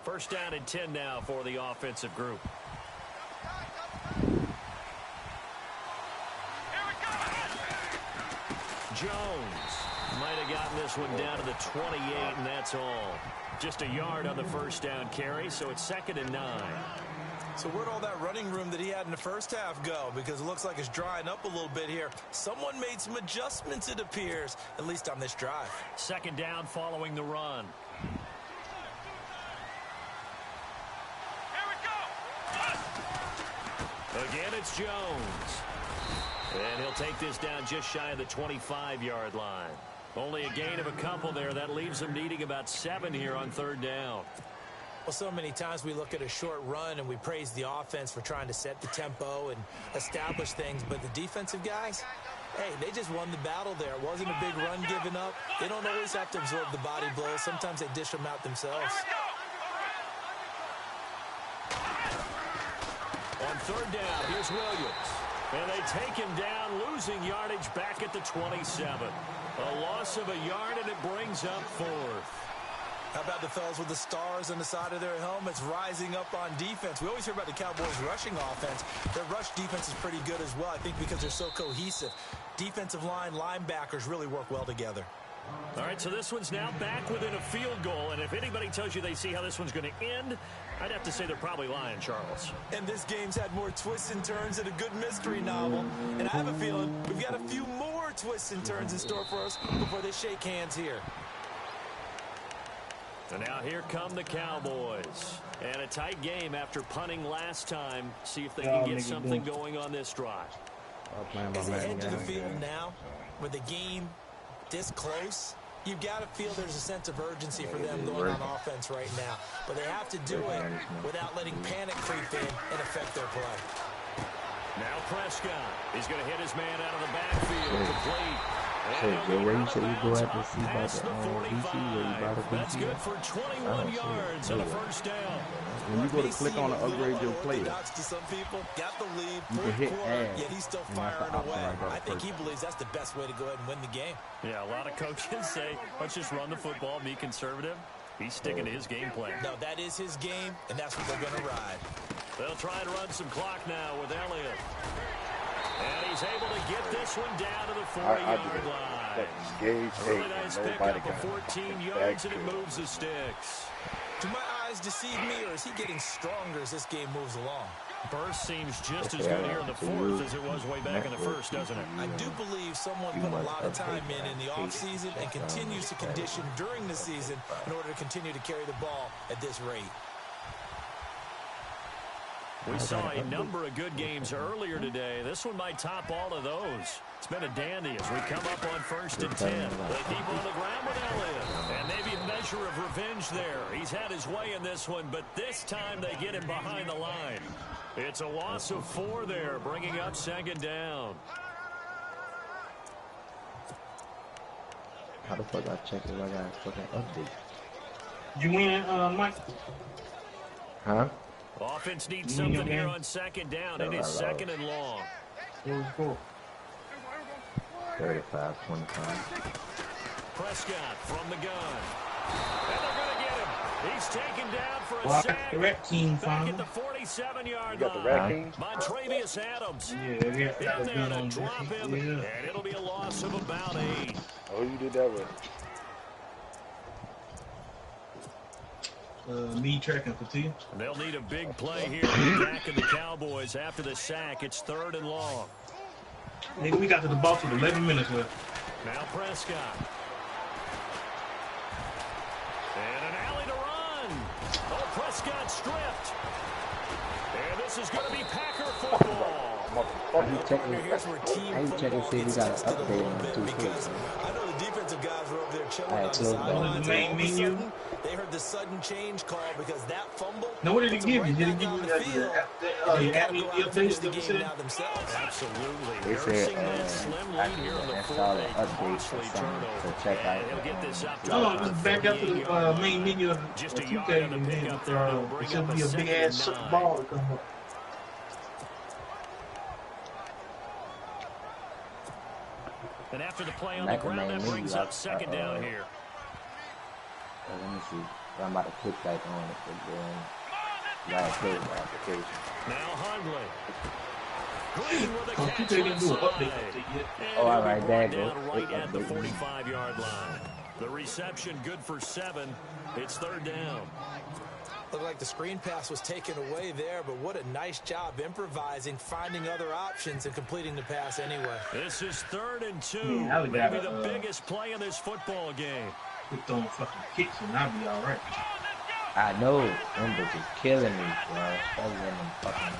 First down and 10 now for the offensive group. Jones might have gotten this one down to the 28, and that's all. Just a yard on the 1st down carry, so it's 2nd and 9. So where'd all that running room that he had in the first half go? Because it looks like it's drying up a little bit here. Someone made some adjustments, it appears, at least on this drive. 2nd down following the run. Again, it's Jones. And he'll take this down just shy of the 25-yard line. Only a gain of a couple there. That leaves them needing about 7 here on 3rd down. Well, so many times we look at a short run and we praise the offense for trying to set the tempo and establish things. But the defensive guys, hey, they just won the battle there. It wasn't a big run given up. They don't always have to absorb the body blows. Sometimes they dish them out themselves. On 3rd down, here's Williams. And they take him down, losing yardage back at the 27. A loss of a yard, and it brings up 4th. How about the fellas with the stars on the side of their helmets rising up on defense? We always hear about the Cowboys' rushing offense. Their rush defense is pretty good as well, I think, because they're so cohesive. Defensive line, linebackers really work well together. All right, so this one's now back within a field goal, and if anybody tells you they see how this one's going to end, I'd have to say they're probably lying, Charles. And this game's had more twists and turns than a good mystery novel. And I have a feeling we've got a few more twists and turns in store for us before they shake hands here. And now here come the Cowboys. And a tight game after punting last time. See if they can get something going on this drive. As they head to the field now, with the game this close, you've got to feel there's a sense of urgency for them going on offense right now. But they have to do it without letting panic creep in and affect their play. Now Prescott. He's going to hit his man out of the backfield. Complete. So, Joe, where you say you go out to see about the VC, where you bought a VC? That's good for 21 yards and a first down. When you go to click on to upgrade your player, To some people, got the lead, you can hit add, yet he's still and that's the firing option away. right there I think first. he believes that's the best way to go ahead and win the game. Yeah, a lot of coaches say, let's just run the football, be conservative. He's sticking to his game plan. No, that is his game, and that's what they're going to ride. They'll try and run some clock now with Elliott. And he's able to get this one down to the 40-yard line. Really nice pick up of 14 yards, and it moves the sticks. Do my eyes deceive me, or is he getting stronger as this game moves along? Burst seems just as good here in the fourth as it was way back in the first, doesn't it? I do believe someone put a lot of time in the offseason and continues to condition during the season in order to continue to carry the ball at this rate. We saw a number of good games earlier today. This one might top all of those. It's been a dandy as we come up on 1st and 10. They keep on the ground with Elliott. And maybe a measure of revenge there. He's had his way in this one, but this time they get him behind the line. It's a loss of 4 there, bringing up 2nd down. How the fuck I check if I got a fucking update? You win, Mike? Huh? Offense needs something here on 2nd down. It is 2nd and long. What was the score? 35-25. Prescott from the gun. And they're going to get him. He's taken down for a Well, sack. the Red Team Back final. at the 47-yard You got the line. Red King? Montravius Adams. Yeah, we got In that there one to on drop him, yeah. and it'll be a loss of about 8. Oh, you did that with? Me tracking for two. They'll need a big play here to back of the Cowboys after the sack. It's 3rd and long. Nigga, we got to the box with 11 minutes left. Now Prescott. And an alley to run. Oh, Prescott stripped. And this is going to be Packer football. How you checking? Here's where team How you checking? football See, we gets got an tested a update little on bit 2 because I know the defensive guys were over there chilling Alright, on the close down. sidelines. The main All of a menu. sudden, they heard the sudden change call because that fumble. Now, what did he puts them give you? right Did he back give on you the that? field, Oh, and you they had gotta me go out the and finish update the that you game said? now themselves. Absolutely. They Nursing said, that slim lead here in the I fourth. saw the A update costly for something turnover. to check out. And he'll get this up to No, about just back out to the 48-yard main line. menu of Just a 2K, yard on the and then pickup there. It'll bring it should up a be a big 2nd ass and 9. ball to come up. And after the play on the ground, that brings up 2nd down here. Let me see. I'm about to click back on it again. Gotta play the application. Now Hundley. Green with a Oh, catch 2K didn't do an inside. update yet. And Oh, all it'll be right, brought there you down go. right at the Update. 45-yard line. The reception good for 7. It's 3rd down. Looked like the screen pass was taken away there, but what a nice job improvising, finding other options, and completing the pass anyway. This is 3rd and 2. Yeah, I would have Maybe a, the biggest play in this football game. Quit throwing fucking kicks and I'll be all right. I know, them bitches killing me, bro. Especially when them fucking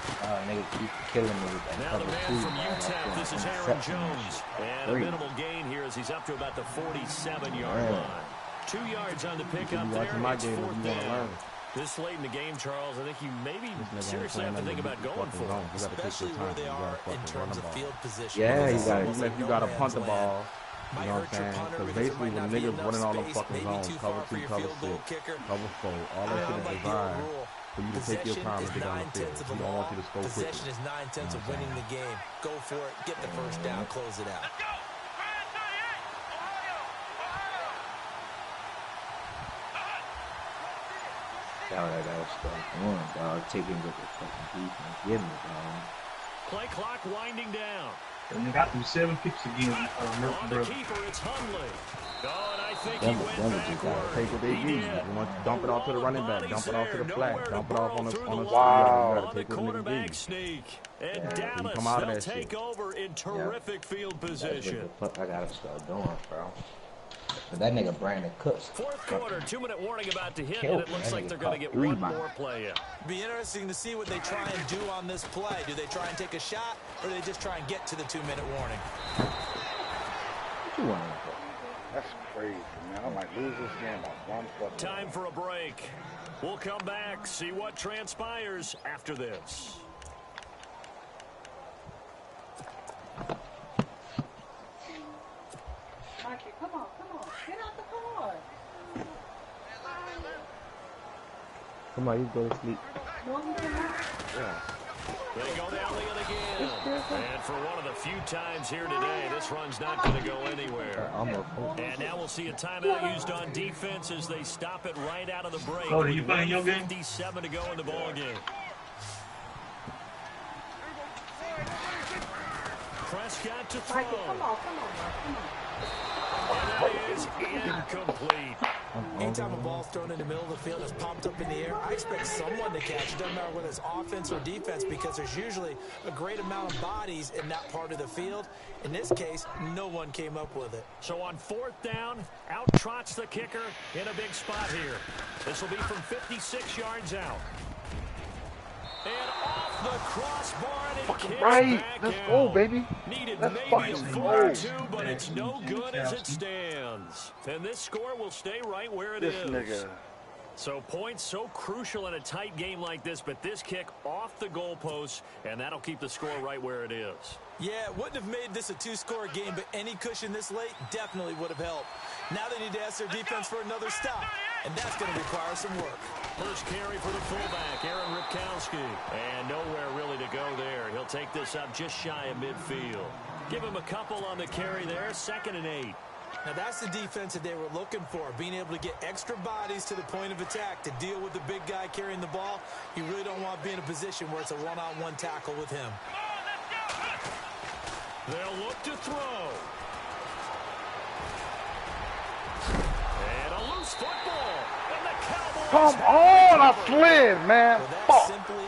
niggas keep killing me with that Now the cover man 2, from man. That's UTEP, this is gonna Aaron intercept me. Jones. And a Three. minimal gain here as he's up to about the 47-yard Man. line. 2 yards on the You pickup watching there. my It's game if 4th you want to down. learn. This late in the game, Charles, I think you maybe This nigga seriously ain't have to playing think nothing about but going for fucking it. zone. You gotta take Especially your where time. they You are gotta in fucking terms run of the ball. field position. Yeah, Because you it's gotta- almost Even like if you no gotta man's punt the land. ball, Might you know what hurt I'm your saying? punter Because because there basically might when not be niggas enough running all them space, fucking maybe zones, too cover far for 2, your cover field goal 6, kicker. cover 4, all that shit is Like the old designed rule, for you to take your time to get down the field. of We the don't law. want you to score quickly. Possession is 9/10 of winning the game. Go for it, get the first down, close it out. That was stuff on, dog. Taking with the fucking defense. Give me, dog. Play clock winding down. And they got them 7 picks again. On the keeper, it's Hundley. Oh, and I think he went Denver just gotta backward. take what they He need. did. You want to dump it off to the running back, dump it off to the flat, dump it off on the Wow. you On gotta the take what niggas quarterback need. sneak. And Yeah, Dallas, come out of they'll that take shit. over in terrific field That's position. what the fuck I gotta start doing, bro. But that nigga Brandon Cooks. Fourth quarter, 2-minute warning about to hit, Killed and it me. looks That like nigga they're going to caught get 3 one miles. more play in. Be interesting to see what they try and do on this play. Do they try and take a shot, or do they just try and get to the 2-minute warning? What you want to do? That's crazy, man. I might lose this game by 1 fucking. Time for a break. We'll come back, see what transpires after this. Mikey, come on. Get out the car. Come on, you go to sleep. No, you cannot. Yeah. They go down the end again. And for one of the few times here today, this run's not going to go anywhere. And now we'll see a timeout used on defense as they stop it right out of the break. Oh, are you playing your game? 57 to go in the ball game. Prescott to throw. Mikey, come on. And that is incomplete. Anytime a ball's thrown in the middle of the field, it's popped up in the air, I expect someone to catch. It doesn't matter whether it's offense or defense, because there's usually a great amount of bodies in that part of the field. In this case, no one came up with it. So on 4th down, out trots the kicker in a big spot here. This will be from 56 yards out. And off the crossbar, and it Fucking kicks right. back Let's out. go, baby. Needed Let's maybe fucking a foot go. or two, but it's no good as it stands. And this score will stay right where it This is. nigga. So points so crucial in a tight game like this, but this kick off the goalpost, and that'll keep the score right where it is. Yeah, it wouldn't have made this a 2-score game, but any cushion this late definitely would have helped. Now they need to ask their defense for another stop, and that's going to require some work. First carry for the fullback, Aaron Ripkowski. And nowhere really to go there. He'll take this up just shy of midfield. Give him a couple on the carry there, 2nd and 8. Now that's the defense that they were looking for, being able to get extra bodies to the point of attack to deal with the big guy carrying the ball. You really don't want to be in a position where it's a one-on-one tackle with him. They'll look to throw. And a loose football. And the Cowboys. Come on, I slid, man. Well, that Fuck. simply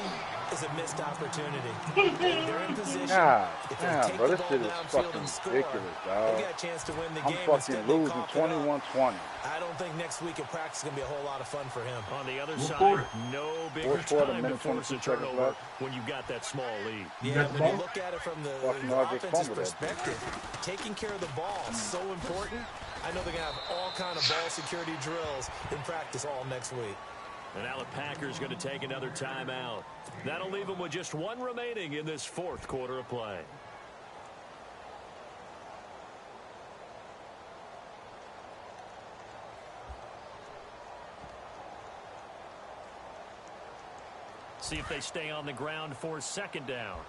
is a missed opportunity. They're in position. God If they damn, take bro, the this ball shit is downfield fucking and score, ridiculous, they dog. got a chance to win the I'm game. fucking Instead, they losing cough it up. 21-20. I don't think next week in practice is going to be a whole lot of fun for him. On the other Fourth side, quarter. no bigger Fourth quarter, time to minute force a 22 seconds turnover left. when you've got that small lead. Yeah, got the when you ball? look at it from the Fucking I just offense's fumbled that perspective, taking care of the ball is so important. I know they're going to have all kind of ball security drills in practice all next week. And now the Packers going to take another timeout. That'll leave them with just one remaining in this 4th quarter of play. See if they stay on the ground for 2nd down.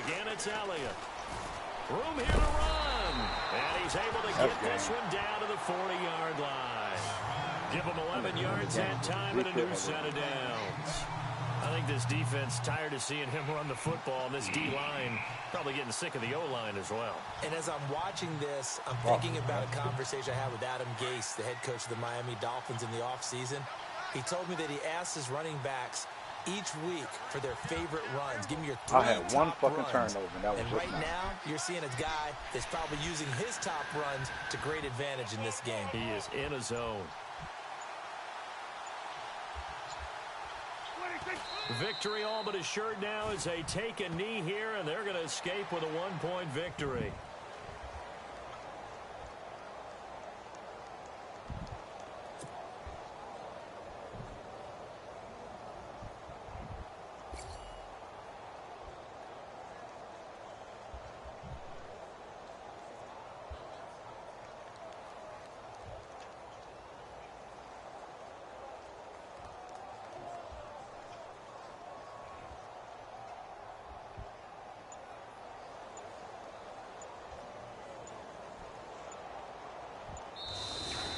Again, it's Elliott. Room here to run. And he's able to get this one down to the 40-yard line. Give him 11 yards that time and a new set of downs. I think this defense tired of seeing him run the football, and this D-line probably getting sick of the O-line as well. And as I'm watching this, I'm thinking about a conversation I had with Adam Gase, the head coach of the Miami Dolphins in the offseason. He told me that he asked his running backs each week for their favorite runs. Give me your 3 I had one top fucking runs. turnover, and that was And just right mine. now, you're seeing a guy that's probably using his top runs to great advantage in this game. He is in a zone. Victory all but assured now as they take a knee here, and they're going to escape with a 1-point victory.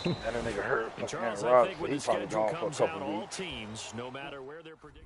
That nigga hurt And fucking Charles, Aaron I Rodgers, think so when he the probably schedule gone for a comes out, couple all weeks. teams, no matter where they're predicted.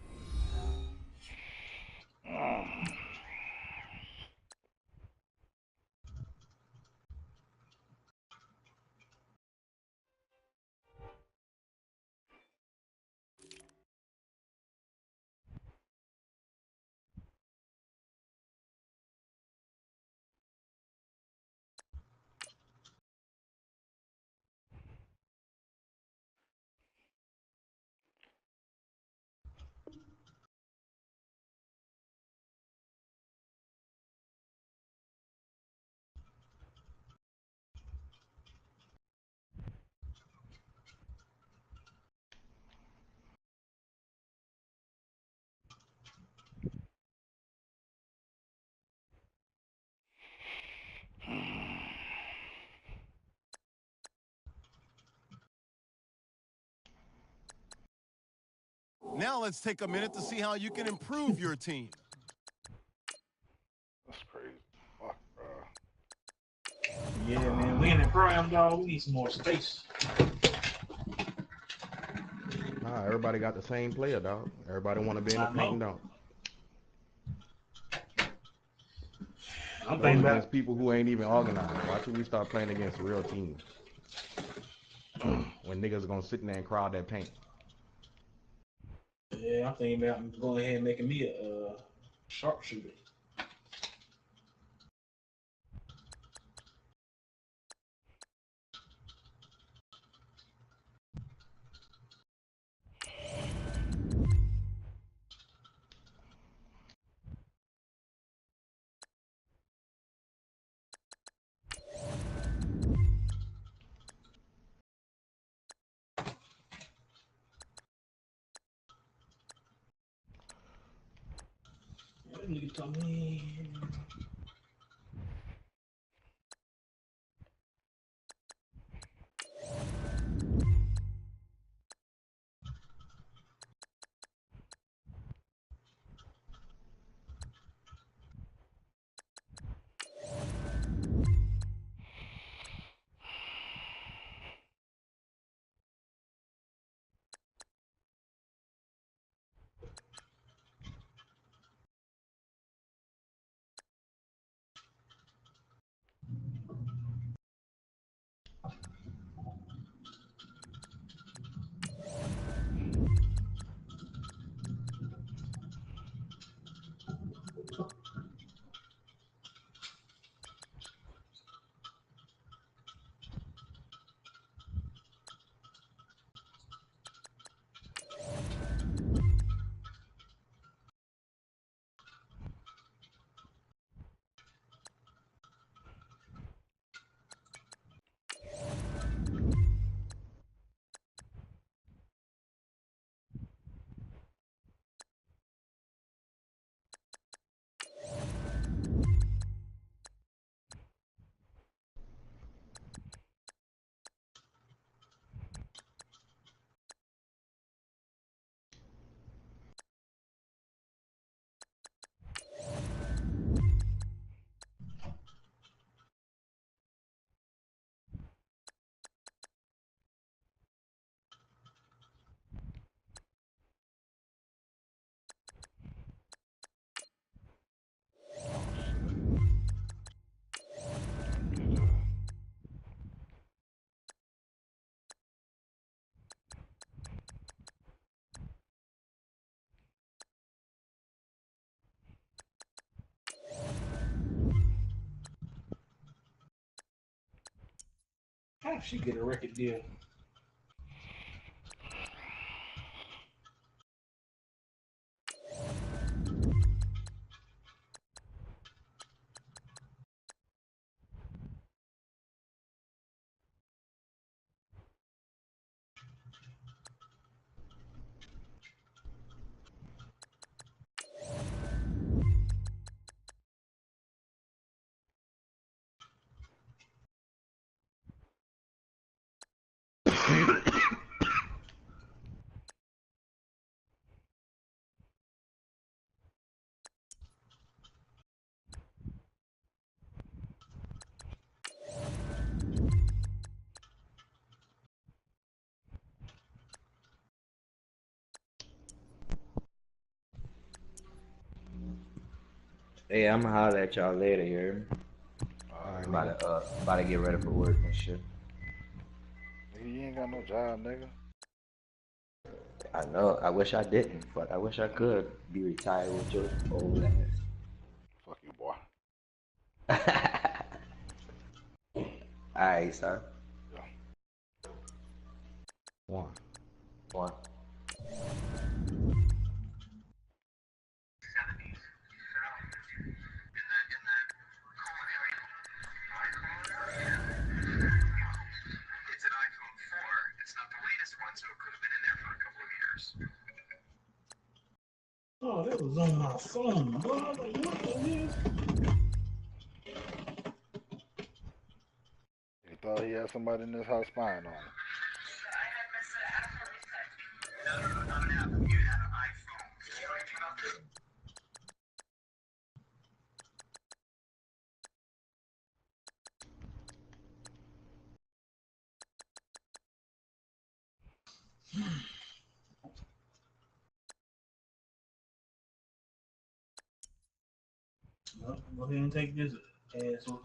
Now let's take a minute to see how you can improve your team. That's crazy. Fuck, bro. Yeah, man. We in the prime, dog. We need some more space. Nah, everybody got the same player, dog. Everybody want to be in the I paint and know. dunk. I'm Going thinking about. against people who ain't even organized. Why should we start playing against real teams? When niggas gonna sit in there and crowd that paint. Yeah, I'm thinking about going ahead and making me a sharpshooter. That nigga told me. How did she get a record deal? Hey, I'm gonna holler at y'all later here. Alright, nigga. About to get ready for work and shit. Nigga, you ain't got no job, nigga. I know. I wish I didn't. Fuck. I wish I could be retired with your old ass. Fuck you, boy. Alright, sir. Yeah. One. One. Oh, that was on my phone, bro. I was like, what the hell? He thought he had somebody in this house spying on him. No, go ahead and take this asshole.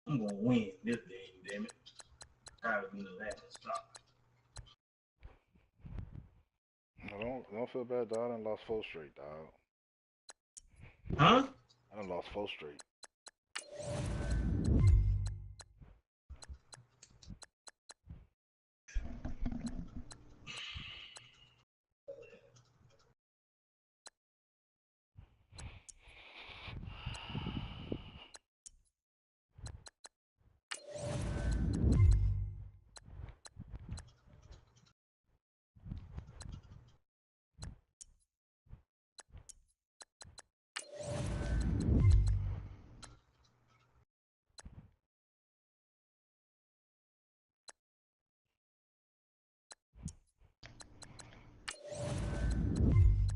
I'm gonna win this game, damn it. Tired of being the last stop. Don't feel bad, dog. I done lost 4 straight, dog. Huh? I done lost 4 straight.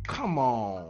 Come on.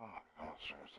Oh, I'm serious,